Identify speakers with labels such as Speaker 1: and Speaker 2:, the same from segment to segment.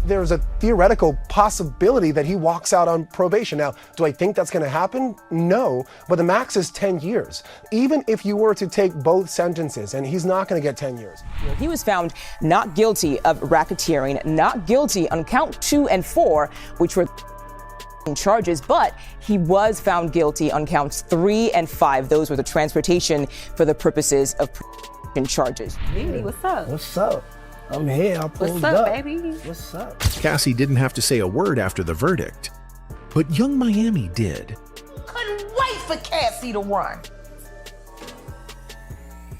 Speaker 1: There's a theoretical possibility that he walks out on probation. Now, do I think that's going to happen? No, but the max is 10 years. Even if you were to take both sentences, and he's not going to get 10 years.
Speaker 2: He was found not guilty of racketeering, not guilty on count 2 and 4, which were charges, but he was found guilty on counts 3 and 5. Those were the transportation for the purposes of charges.
Speaker 3: Diddy, what's up?
Speaker 4: What's up? I'm here. I pulled up.
Speaker 3: What's up, baby?
Speaker 4: What's up?
Speaker 5: Cassie didn't have to say a word after the verdict, but Young Miami did.
Speaker 6: Couldn't wait for Cassie to run.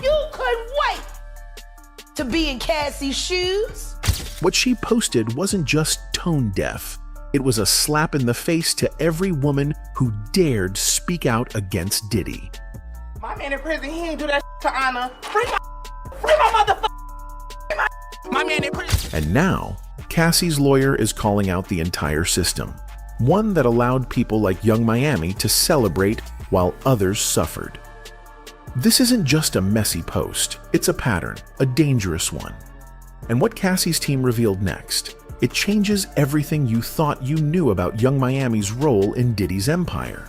Speaker 6: You couldn't wait to be in Cassie's shoes.
Speaker 5: What she posted wasn't just tone deaf. It was a slap in the face to every woman who dared speak out against Diddy.
Speaker 6: My man in prison, he ain't do that to Anna. Free my motherfucker. My man in prison.
Speaker 5: And now, Cassie's lawyer is calling out the entire system, one that allowed people like Young Miami to celebrate while others suffered. This isn't just a messy post, it's a pattern, a dangerous one. And what Cassie's team revealed next, it changes everything you thought you knew about Young Miami's role in Diddy's empire.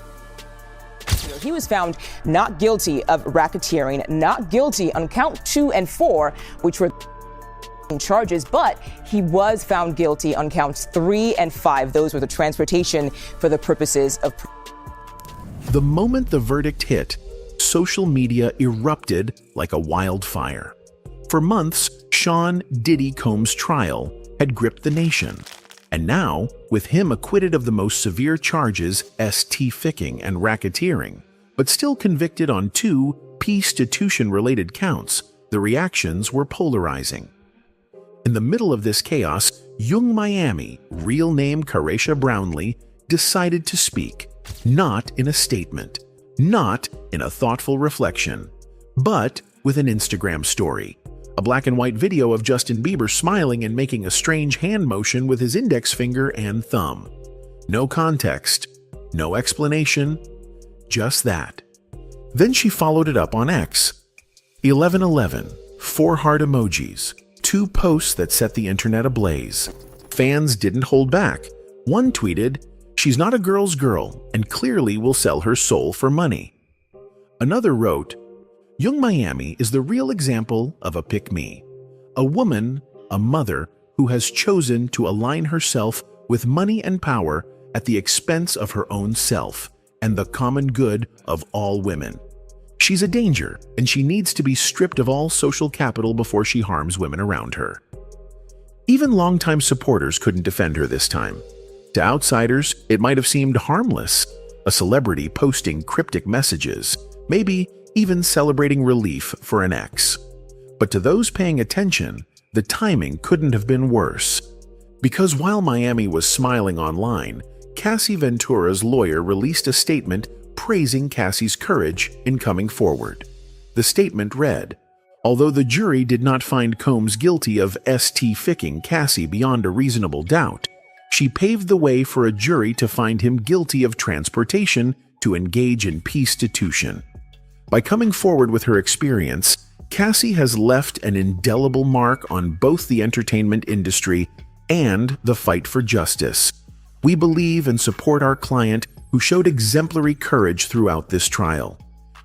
Speaker 2: He was found not guilty of racketeering, not guilty on count 2 and 4, which were charges, but he was found guilty on counts 3 and 5. Those were the transportation for the purposes of.
Speaker 5: The moment the verdict hit, social media erupted like a wildfire. For months, Sean Diddy Combs' trial had gripped the nation. And now, with him acquitted of the most severe charges, ficking and racketeering, but still convicted on 2 prostitution-related counts, the reactions were polarizing. In the middle of this chaos, Young Miami, real name Karesha Brownlee, decided to speak, not in a statement, not in a thoughtful reflection, but with an Instagram story. A black and white video of Justin Bieber smiling and making a strange hand motion with his index finger and thumb. No context, no explanation, just that. Then she followed it up on X. 1111, 4 heart emojis, 2 posts that set the internet ablaze. Fans didn't hold back. One tweeted, "She's not a girl's girl and clearly will sell her soul for money." Another wrote, "Young Miami is the real example of a pick-me, a woman, a mother who has chosen to align herself with money and power at the expense of her own self and the common good of all women. She's a danger, and she needs to be stripped of all social capital before she harms women around her." Even longtime supporters couldn't defend her this time. To outsiders, it might have seemed harmless, a celebrity posting cryptic messages, maybe even celebrating relief for an ex. But to those paying attention, the timing couldn't have been worse. Because while Miami was smiling online, Cassie Ventura's lawyer released a statement praising Cassie's courage in coming forward. The statement read, "Although the jury did not find Combs guilty of ficking Cassie beyond a reasonable doubt, she paved the way for a jury to find him guilty of transportation to engage in prostitution." By coming forward with her experience, Cassie has left an indelible mark on both the entertainment industry and the fight for justice. We believe and support our client who showed exemplary courage throughout this trial.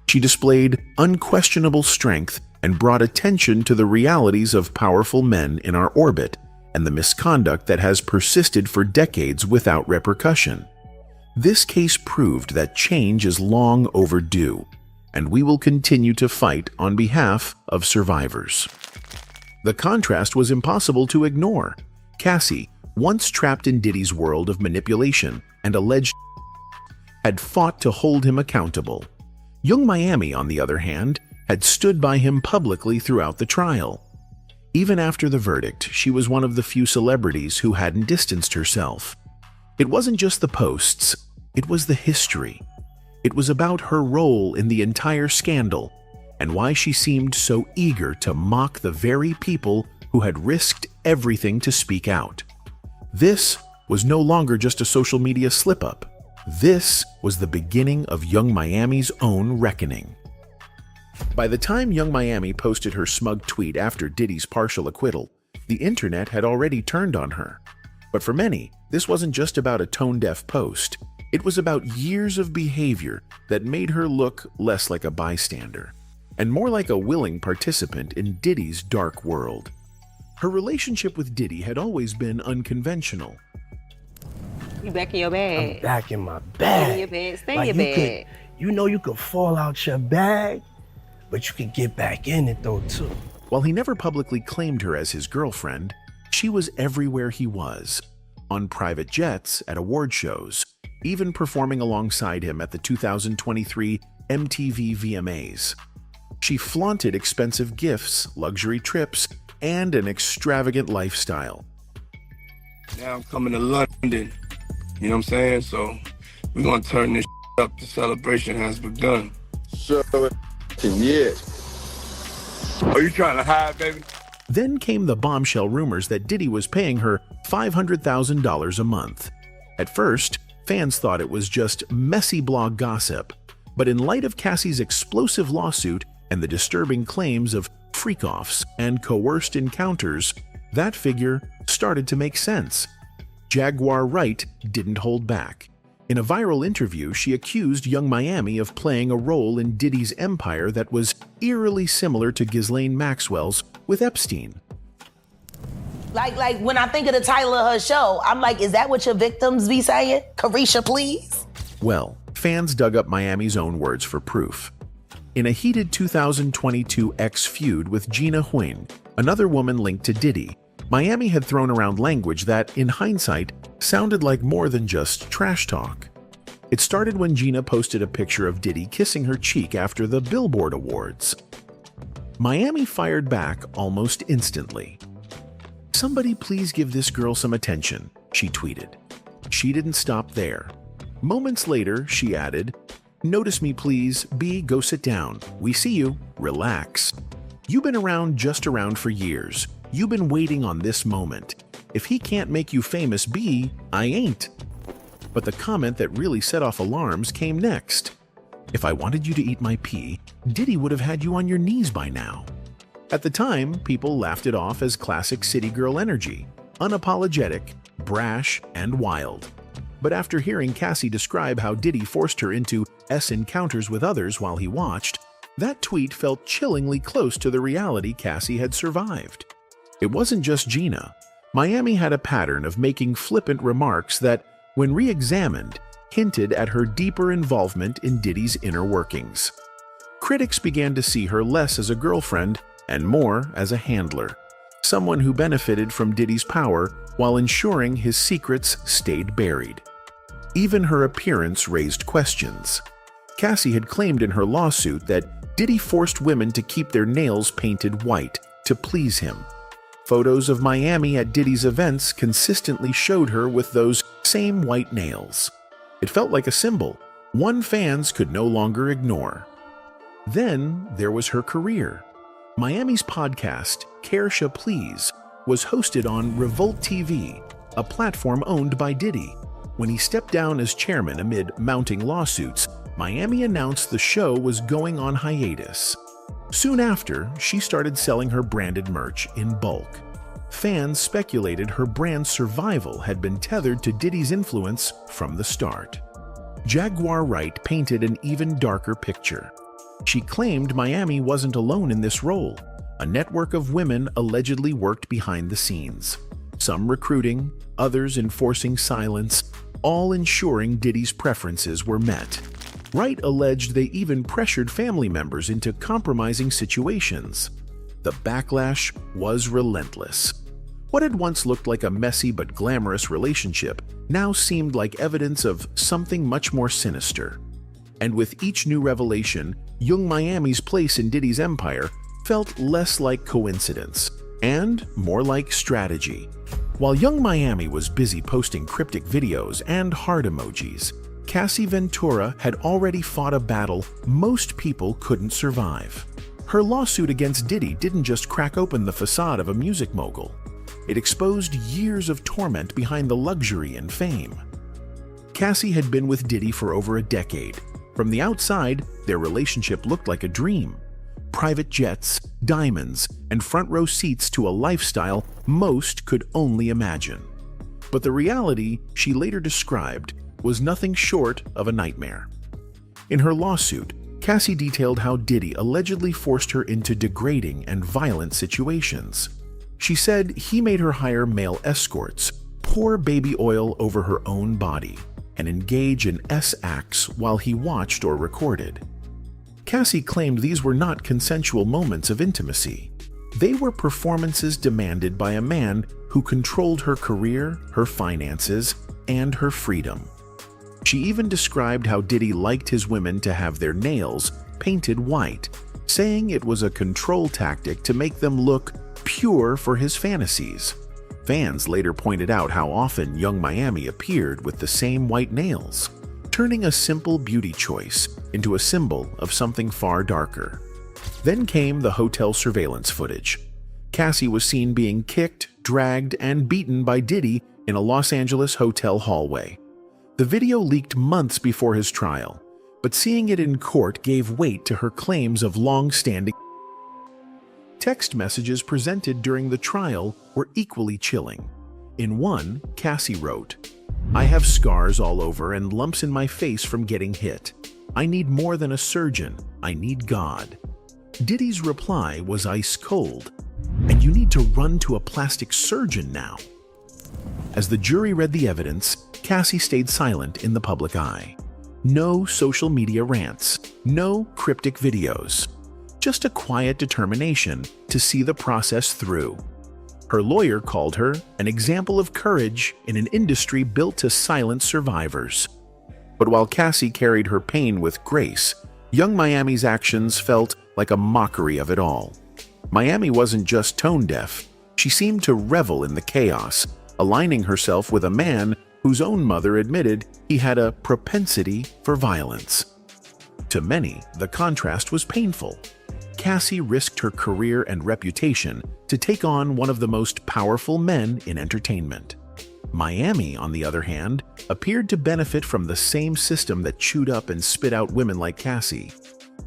Speaker 5: She displayed unquestionable strength and brought attention to the realities of powerful men in our orbit and the misconduct that has persisted for decades without repercussion. This case proved that change is long overdue, and we will continue to fight on behalf of survivors. The contrast was impossible to ignore. Cassie, once trapped in Diddy's world of manipulation and alleged, had fought to hold him accountable. Young Miami, on the other hand, had stood by him publicly throughout the trial. Even after the verdict, she was one of the few celebrities who hadn't distanced herself. It wasn't just the posts, it was the history. It was about her role in the entire scandal and why she seemed so eager to mock the very people who had risked everything to speak out. This was no longer just a social media slip-up. This was the beginning of Young Miami's own reckoning. By the time Young Miami posted her smug tweet after Diddy's partial acquittal, the internet had already turned on her. But for many, this wasn't just about a tone-deaf post. It was about years of behavior that made her look less like a bystander and more like a willing participant in Diddy's dark world. Her relationship with Diddy had always been unconventional.
Speaker 3: You back in your bag.
Speaker 4: I'm back in my
Speaker 3: Stay
Speaker 4: bag.
Speaker 3: in your bag. Stay in
Speaker 4: Like
Speaker 3: your bag.
Speaker 4: you know you could fall out your bag, but you could get back in it though too.
Speaker 5: While he never publicly claimed her as his girlfriend, she was everywhere he was, on private jets, at award shows, even performing alongside him at the 2023 MTV VMAs. She flaunted expensive gifts, luxury trips, and an extravagant lifestyle.
Speaker 7: Now I'm coming to London, you know what I'm saying? So we're gonna turn this up. The celebration has begun.
Speaker 8: Sure, yes.
Speaker 7: Are you trying to hide, baby?
Speaker 5: Then came the bombshell rumors that Diddy was paying her $500,000 a month. At first, fans thought it was just messy blog gossip, but in light of Cassie's explosive lawsuit and the disturbing claims of freak-offs and coerced encounters, that figure started to make sense. Jaguar Wright didn't hold back. In a viral interview, she accused Young Miami of playing a role in Diddy's empire that was eerily similar to Ghislaine Maxwell's with Epstein.
Speaker 9: Like when I think of the title of her show, I'm like, is that what your victims be saying? Carisha, please?
Speaker 5: Well, fans dug up Miami's own words for proof. In a heated 2022 X feud with Gina Huang, another woman linked to Diddy, Miami had thrown around language that, in hindsight, sounded like more than just trash talk. It started when Gina posted a picture of Diddy kissing her cheek after the Billboard Awards. Miami fired back almost instantly. "Somebody please give this girl some attention," she tweeted. She didn't stop there. Moments later, she added, "Notice me please, B, go sit down. We see you. Relax. You've been just around for years. You've been waiting on this moment. If he can't make you famous, B, I ain't." But the comment that really set off alarms came next. "If I wanted you to eat my pee, Diddy would have had you on your knees by now." At the time, people laughed it off as classic city girl energy, unapologetic, brash, and wild. But after hearing Cassie describe how Diddy forced her into encounters with others while he watched, that tweet felt chillingly close to the reality Cassie had survived. It wasn't just Gina. Miami had a pattern of making flippant remarks that, when re-examined, hinted at her deeper involvement in Diddy's inner workings. Critics began to see her less as a girlfriend and more as a handler, someone who benefited from Diddy's power while ensuring his secrets stayed buried. Even her appearance raised questions. Cassie had claimed in her lawsuit that Diddy forced women to keep their nails painted white to please him. Photos of Miami at Diddy's events consistently showed her with those same white nails. It felt like a symbol, one fans could no longer ignore. Then there was her career. Miami's podcast, Cassie, Please, was hosted on Revolt TV, a platform owned by Diddy. When he stepped down as chairman amid mounting lawsuits, Miami announced the show was going on hiatus. Soon after, she started selling her branded merch in bulk. Fans speculated her brand's survival had been tethered to Diddy's influence from the start. Jaguar Wright painted an even darker picture. She claimed Miami wasn't alone in this role. A network of women allegedly worked behind the scenes, some recruiting, others enforcing silence, all ensuring Diddy's preferences were met. Wright alleged they even pressured family members into compromising situations. The backlash was relentless. What had once looked like a messy but glamorous relationship now seemed like evidence of something much more sinister. And with each new revelation, Young Miami's place in Diddy's empire felt less like coincidence and more like strategy. While Young Miami was busy posting cryptic videos and heart emojis, Cassie Ventura had already fought a battle most people couldn't survive. Her lawsuit against Diddy didn't just crack open the facade of a music mogul. It exposed years of torment behind the luxury and fame. Cassie had been with Diddy for over a decade. From the outside, their relationship looked like a dream. Private jets, diamonds, and front row seats to a lifestyle most could only imagine. But the reality she later described was nothing short of a nightmare. In her lawsuit, Cassie detailed how Diddy allegedly forced her into degrading and violent situations. She said he made her hire male escorts, pour baby oil over her own body, and engage in acts while he watched or recorded. Cassie claimed these were not consensual moments of intimacy. They were performances demanded by a man who controlled her career, her finances, and her freedom. She even described how Diddy liked his women to have their nails painted white, saying it was a control tactic to make them look pure for his fantasies. Fans later pointed out how often Young Miami appeared with the same white nails, turning a simple beauty choice into a symbol of something far darker. Then came the hotel surveillance footage. Cassie was seen being kicked, dragged, and beaten by Diddy in a Los Angeles hotel hallway. The video leaked months before his trial, but seeing it in court gave weight to her claims of long-standing. Text messages presented during the trial were equally chilling. In one, Cassie wrote, "I have scars all over and lumps in my face from getting hit. I need more than a surgeon. I need God." Diddy's reply was ice cold, "And you need to run to a plastic surgeon now." As the jury read the evidence, Cassie stayed silent in the public eye. No social media rants, no cryptic videos, just a quiet determination to see the process through. Her lawyer called her an example of courage in an industry built to silence survivors. But while Cassie carried her pain with grace, Young Miami's actions felt like a mockery of it all. Miami wasn't just tone-deaf, she seemed to revel in the chaos, aligning herself with a man whose own mother admitted he had a propensity for violence. To many, the contrast was painful. Cassie risked her career and reputation to take on one of the most powerful men in entertainment. Miami, on the other hand, appeared to benefit from the same system that chewed up and spit out women like Cassie.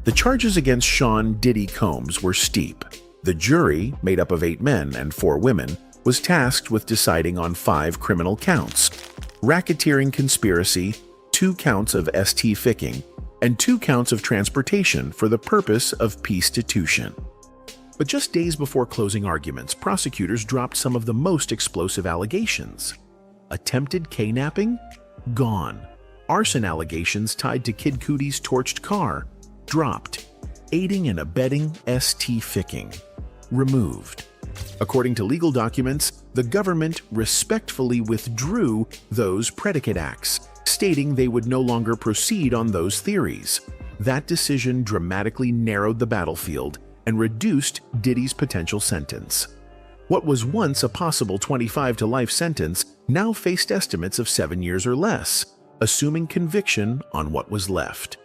Speaker 5: The charges against Sean "Diddy" Combs were steep. The jury, made up of 8 men and 4 women, was tasked with deciding on 5 criminal counts: racketeering conspiracy, 2 counts of ficking, and 2 counts of transportation for the purpose of peace-titution. But just days before closing arguments, prosecutors dropped some of the most explosive allegations. Attempted kidnapping? Gone. Arson allegations tied to Kid Cudi's torched car? Dropped. Aiding and abetting ficking? Removed. According to legal documents, the government respectfully withdrew those predicate acts, stating they would no longer proceed on those theories. That decision dramatically narrowed the battlefield and reduced Diddy's potential sentence. What was once a possible 25 to life sentence now faced estimates of 7 years or less, assuming conviction on what was left.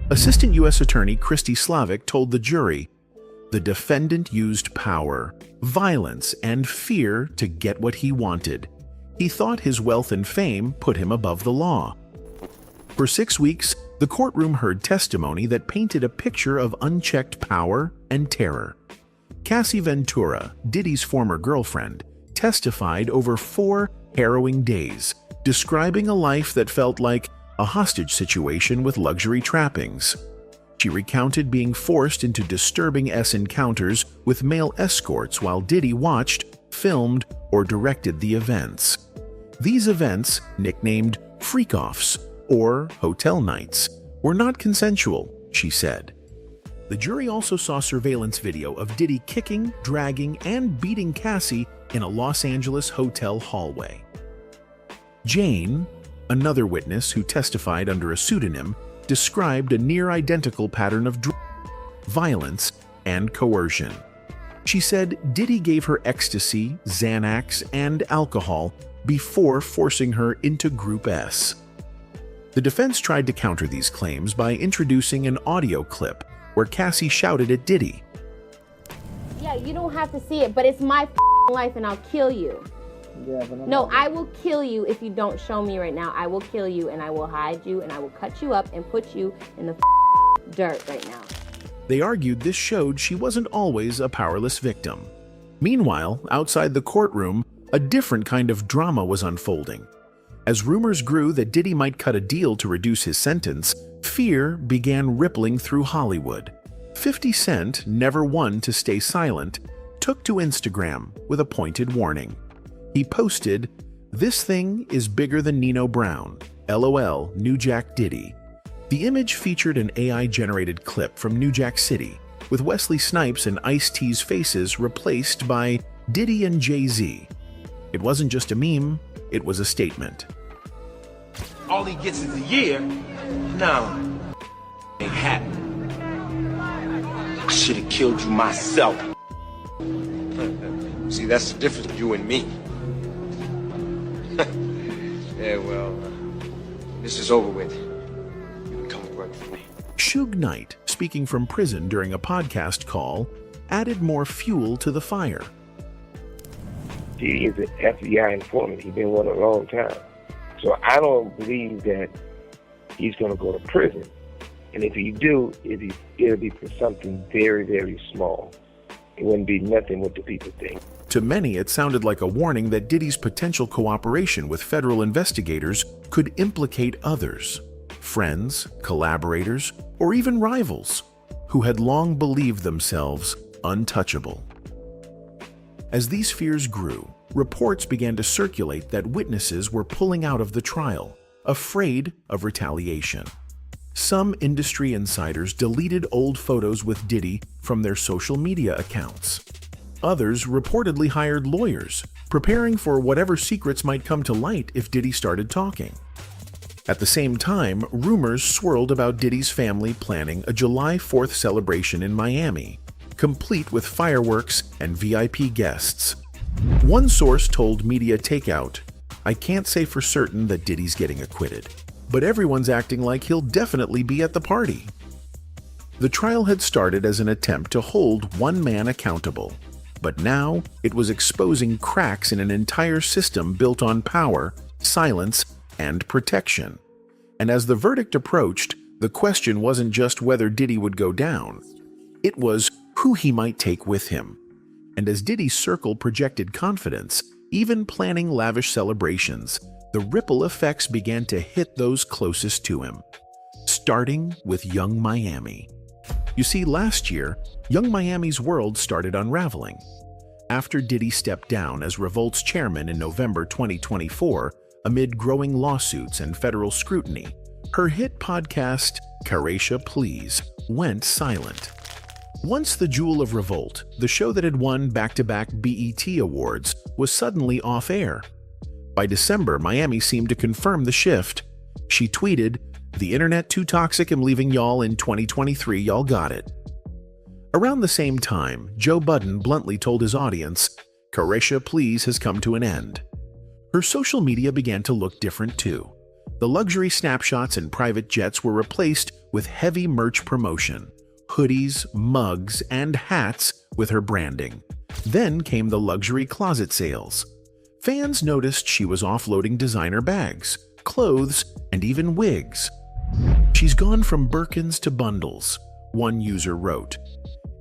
Speaker 5: Assistant U.S. Attorney Christy Slavic told the jury, "The defendant used power, violence, and fear to get what he wanted. He thought his wealth and fame put him above the law." For 6 weeks, the courtroom heard testimony that painted a picture of unchecked power and terror. Cassie Ventura, Diddy's former girlfriend, testified over 4 harrowing days, describing a life that felt like a hostage situation with luxury trappings. She recounted being forced into disturbing encounters with male escorts while Diddy watched, filmed, or directed the events. These events, nicknamed freak-offs or hotel nights, were not consensual, she said. The jury also saw surveillance video of Diddy kicking, dragging, and beating Cassie in a Los Angeles hotel hallway. Jane, another witness who testified under a pseudonym, described a near-identical pattern of violence and coercion. She said Diddy gave her ecstasy, Xanax, and alcohol before forcing her into Group S. The defense tried to counter these claims by introducing an audio clip where Cassie shouted at Diddy,
Speaker 10: "Yeah, you don't have to see it, but it's my life and I'll kill you. No, I will kill you if you don't show me right now. I will kill you and I will hide you and I will cut you up and put you in the dirt right now."
Speaker 5: They argued this showed she wasn't always a powerless victim. Meanwhile, outside the courtroom, a different kind of drama was unfolding. As rumors grew that Diddy might cut a deal to reduce his sentence, fear began rippling through Hollywood. 50 Cent, never one to stay silent, took to Instagram with a pointed warning. He posted, "This thing is bigger than Nino Brown. LOL, New Jack Diddy." The image featured an AI-generated clip from New Jack City, with Wesley Snipes and Ice-T's faces replaced by Diddy and Jay-Z. It wasn't just a meme, it was a statement.
Speaker 11: All he gets is a year. No, ain't happening. I should have killed you myself. See, that's the difference between you and me. Yeah, well, this is over with. You can come and work for me.
Speaker 5: Suge Knight, speaking from prison during a podcast call, added more fuel to the fire.
Speaker 12: Diddy is an FBI informant. He's been one a long time. So I don't believe that he's going to go to prison. And if he do, it'll be for something very, very small. It wouldn't be nothing what the people think.
Speaker 5: To many, it sounded like a warning that Diddy's potential cooperation with federal investigators could implicate others, friends, collaborators, or even rivals, who had long believed themselves untouchable. As these fears grew, reports began to circulate that witnesses were pulling out of the trial, afraid of retaliation. Some industry insiders deleted old photos with Diddy from their social media accounts. Others reportedly hired lawyers, preparing for whatever secrets might come to light if Diddy started talking. At the same time, rumors swirled about Diddy's family planning a July 4th celebration in Miami, complete with fireworks and VIP guests. One source told Media Takeout, "I can't say for certain that Diddy's getting acquitted, but everyone's acting like he'll definitely be at the party." The trial had started as an attempt to hold one man accountable, but now it was exposing cracks in an entire system built on power, silence, and protection. And as the verdict approached, the question wasn't just whether Diddy would go down. It was who he might take with him. And as Diddy's circle projected confidence, even planning lavish celebrations, the ripple effects began to hit those closest to him, starting with Young Miami. You see, last year, Young Miami's world started unraveling. After Diddy stepped down as Revolt's chairman in November 2024, amid growing lawsuits and federal scrutiny, her hit podcast, Caresha Please, went silent. Once the jewel of Revolt, the show that had won back-to-back BET Awards, was suddenly off air. By December, Miami seemed to confirm the shift. She tweeted, "The internet too toxic, I'm leaving y'all in 2023, y'all got it." Around the same time, Joe Budden bluntly told his audience, "Caresha Please has come to an end." Her social media began to look different too. The luxury snapshots and private jets were replaced with heavy merch promotion. Hoodies, mugs, and hats with her branding. Then came the luxury closet sales. Fans noticed she was offloading designer bags, clothes, and even wigs. "She's gone from Birkins to bundles," one user wrote.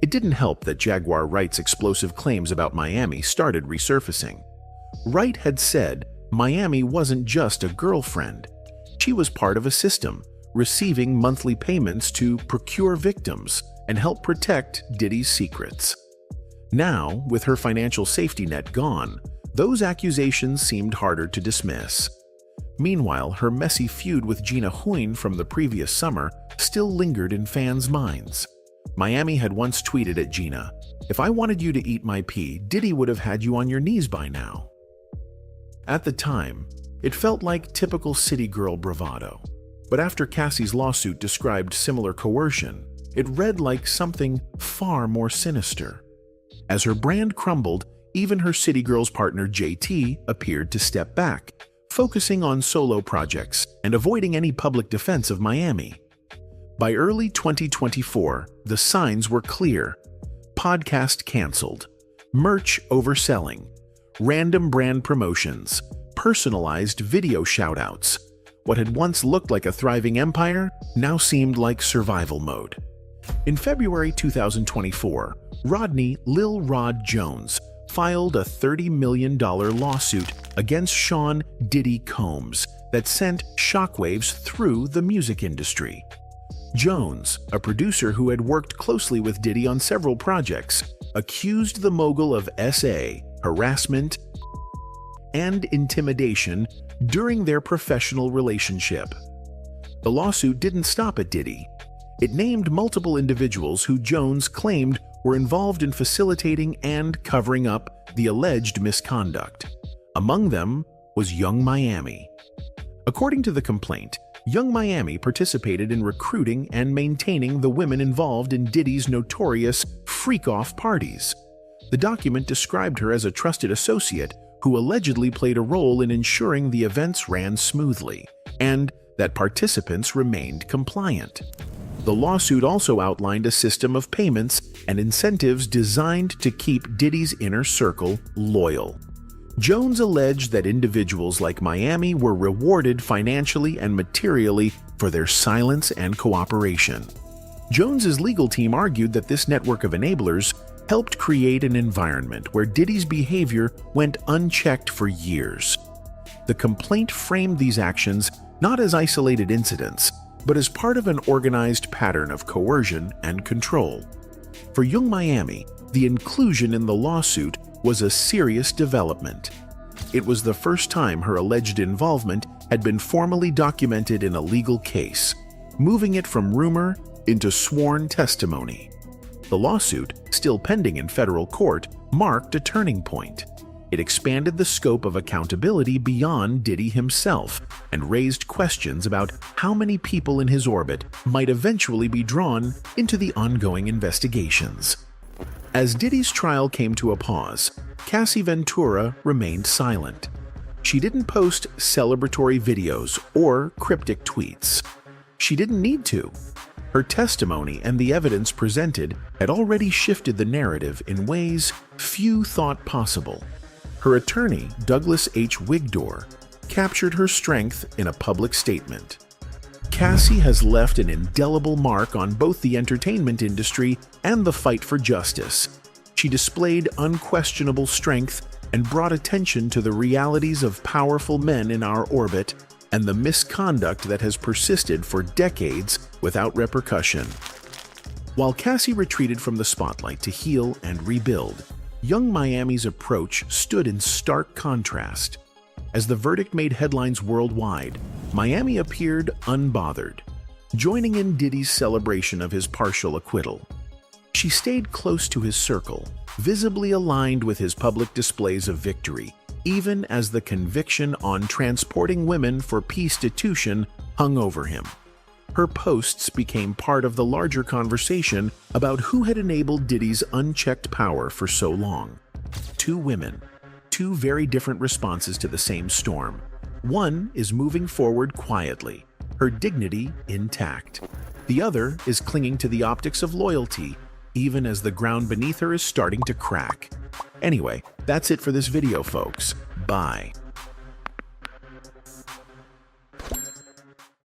Speaker 5: It didn't help that Jaguar Wright's explosive claims about Miami started resurfacing. Wright had said Miami wasn't just a girlfriend. She was part of a system, receiving monthly payments to procure victims and help protect Diddy's secrets. Now, with her financial safety net gone, those accusations seemed harder to dismiss. Meanwhile, her messy feud with Gina Huynh from the previous summer still lingered in fans' minds. Miami had once tweeted at Gina, "If I wanted you to eat my pee, Diddy would have had you on your knees by now." At the time, it felt like typical city girl bravado. But after Cassie's lawsuit described similar coercion, it read like something far more sinister. As her brand crumbled, even her City Girls partner JT appeared to step back, focusing on solo projects and avoiding any public defense of Miami. By early 2024, the signs were clear. Podcast canceled, merch overselling, random brand promotions, personalized video shoutouts. What had once looked like a thriving empire now seemed like survival mode. In February 2024, Rodney Lil Rod Jones, filed a $30 million lawsuit against Sean Diddy Combs that sent shockwaves through the music industry. Jones, a producer who had worked closely with Diddy on several projects, accused the mogul of harassment and intimidation during their professional relationship. The lawsuit didn't stop at Diddy. It named multiple individuals who Jones claimed were involved in facilitating and covering up the alleged misconduct. Among them was Young Miami. According to the complaint, Young Miami participated in recruiting and maintaining the women involved in Diddy's notorious freak-off parties. The document described her as a trusted associate who allegedly played a role in ensuring the events ran smoothly and that participants remained compliant. The lawsuit also outlined a system of payments and incentives designed to keep Diddy's inner circle loyal. Jones alleged that individuals like Miami were rewarded financially and materially for their silence and cooperation. Jones's legal team argued that this network of enablers helped create an environment where Diddy's behavior went unchecked for years. The complaint framed these actions not as isolated incidents, but as part of an organized pattern of coercion and control. For Young Miami, the inclusion in the lawsuit was a serious development. It was the first time her alleged involvement had been formally documented in a legal case, moving it from rumor into sworn testimony. The lawsuit, still pending in federal court, marked a turning point. It expanded the scope of accountability beyond Diddy himself and raised questions about how many people in his orbit might eventually be drawn into the ongoing investigations. As Diddy's trial came to a pause, Cassie Ventura remained silent. She didn't post celebratory videos or cryptic tweets. She didn't need to. Her testimony and the evidence presented had already shifted the narrative in ways few thought possible. Her attorney, Douglas H. Wigdor, captured her strength in a public statement. Cassie has left an indelible mark on both the entertainment industry and the fight for justice. She displayed unquestionable strength and brought attention to the realities of powerful men in our orbit and the misconduct that has persisted for decades without repercussion. While Cassie retreated from the spotlight to heal and rebuild, Young Miami's approach stood in stark contrast. As the verdict made headlines worldwide, Miami appeared unbothered, joining in Diddy's celebration of his partial acquittal. She stayed close to his circle, visibly aligned with his public displays of victory, even as the conviction on transporting women for prostitution hung over him. Her posts became part of the larger conversation about who had enabled Diddy's unchecked power for so long. Two women, two very different responses to the same storm. One is moving forward quietly, her dignity intact. The other is clinging to the optics of loyalty, even as the ground beneath her is starting to crack. Anyway, that's it for this video, folks. Bye.